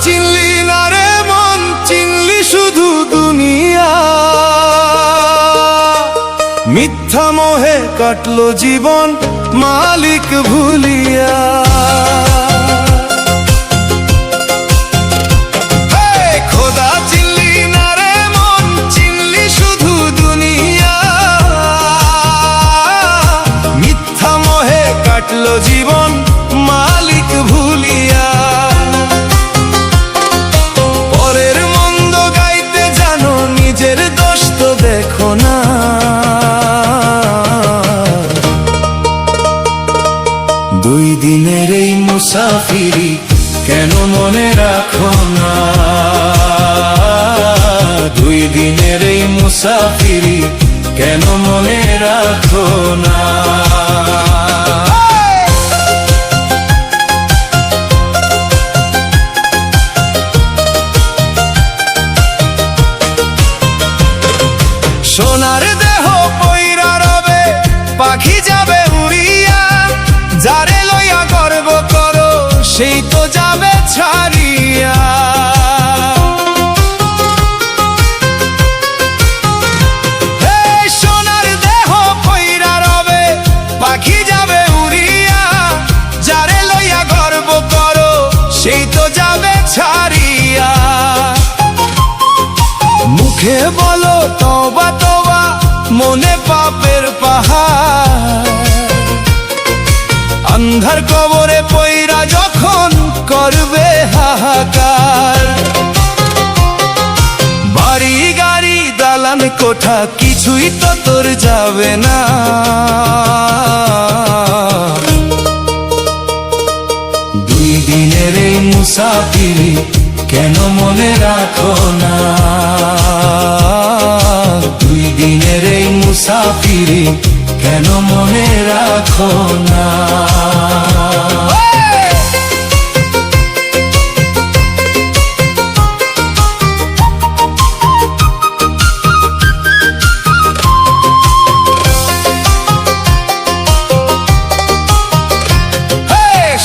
চিনলি না রে মন, চিনলি শুধু দুনিয়া। মিথ্যা মোহে কাটলো জীবন মালিক ভুলিয়া। খোদা চিনলি না রে মন, চিনলি শুধু দুনিয়া। মিথ্যা মোহে কাটলো জীবন মালিক ভুলিয়া। পরের মন্দ গাইতে জানো, নিজের দোষ তো দেখো না। দুই দিনের এই মুসাফিরি কেন মনে রাখো না। দুই দিনের এই মুসাফিরি কেন মনে রাখো না। সোনার দেহ পইরা রবে, পাখি যাবে উড়িয়া। যারে লইয়া গর্ব করো, সেই তো যাবে ছাড়িয়া। সোনার দেহ পইরা রবে, পাখি যাবে উড়িয়া। যারে লইয়া গর্ব করো, সেই তো যাবে ছাড়িয়া। মুখে বলো তওবা তওবা, মনে পাপের পাহাড়। অন্ধার কবরে পইরা যখন করবে হাহাকার। বাড়ি গাড়ি দালান কোঠা কিছুই তো তোর যাবে না। দুই দিনের এই মুসাফিরি কেন মনে রাখো না। দুই দিনের এই মুসাফিরি কেন মনে রাখো না।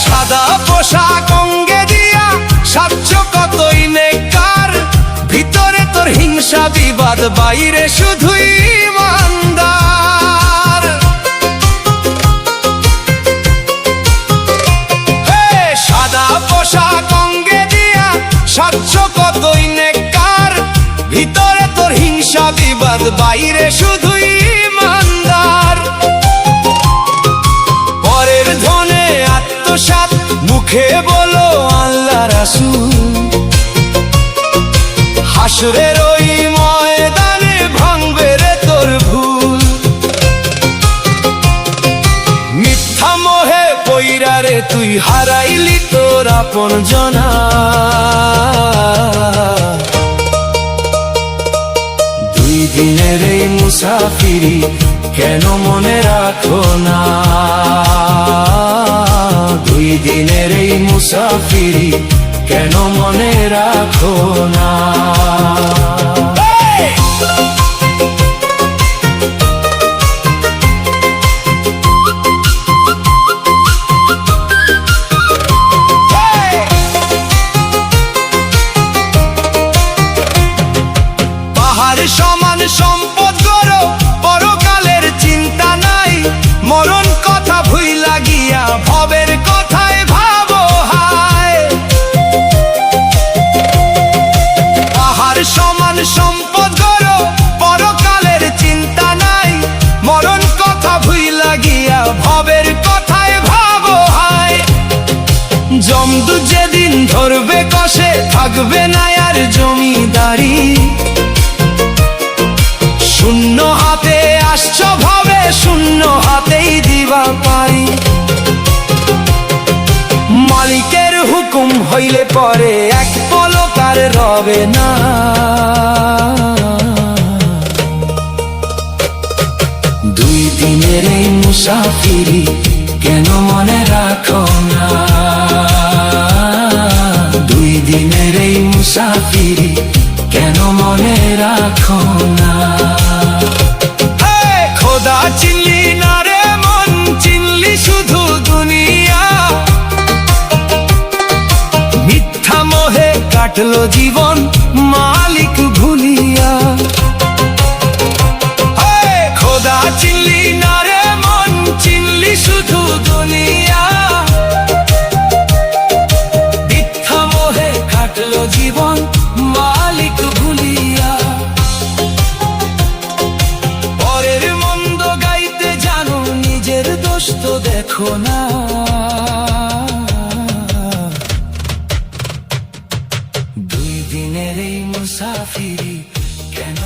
সাদা পোশাক অঙ্গে দিয়া সাচ্ছ কতই নেকার। ভিতরে তোর হিংসা বিবাদ, বাইরে শুধুই ইমানদার। সাদা পোশাক অঙ্গে দিয়া সাচ্ছ কতই নেকার। ভিতরে তোর হিংসা বিবাদ, বাইরে শুধুই ইমানদার। পরের ধনে আত্মসাৎ, মুখে বলো আল্লাহ রাসূল। হাসরের ওই ময়দানে ভাঙবে রে তোর ভুল। মিথ্যা মোহে পইরা রে তুই হারাইলি তোর আপন জনা। দুই দিনের এই মুসাফিরি কেন মনে রাখো না। দুই দিনের এই মুসাফিরি কেন মনে রাখো না। পাহাড় সমান সম্পদ গড়ো, পরকালের চিন্তা নাই। মরণ কথা ভুইলা গিয়া ভবের কথায় ভাবো হায়। পাহাড় সমান সম্পদ গড়ো, পরকালের চিন্তা নাই। মরণ কথা ভুইলা গিয়া ভবের কথায় ভাবো হায়। জমদূত যেদিন ধরবে কষে, থাকবে না আর জমিদারি। শূন্য হাতে আসছ ভাবে, শূন্য হাতেই দিবা পারি। মালিকের হুকুম হইলে পরে এক পলক আর রবে না। দুই দিনের এই মুসাফিরি কেন মনে রাখো না। দুই দিনের এই মুসাফিরি কেন মনে রাখো না। খোদা চিনলি না রে মন, চিনলি শুধু দুনিয়া। মিথ্যা মোহে কাটলো জীবন মালিক ভুলিয়া। খোদা চিনলি না রে মন, চিনলি শুধু দুনিয়া। মিথ্যা মোহে কাটলো জীবন মালিক ভুলিয়া। পরের মন্দ গাইতে জানো, নিজের দোষ তো দেখো না। দুই দিনের এই মুসাফিরি কেন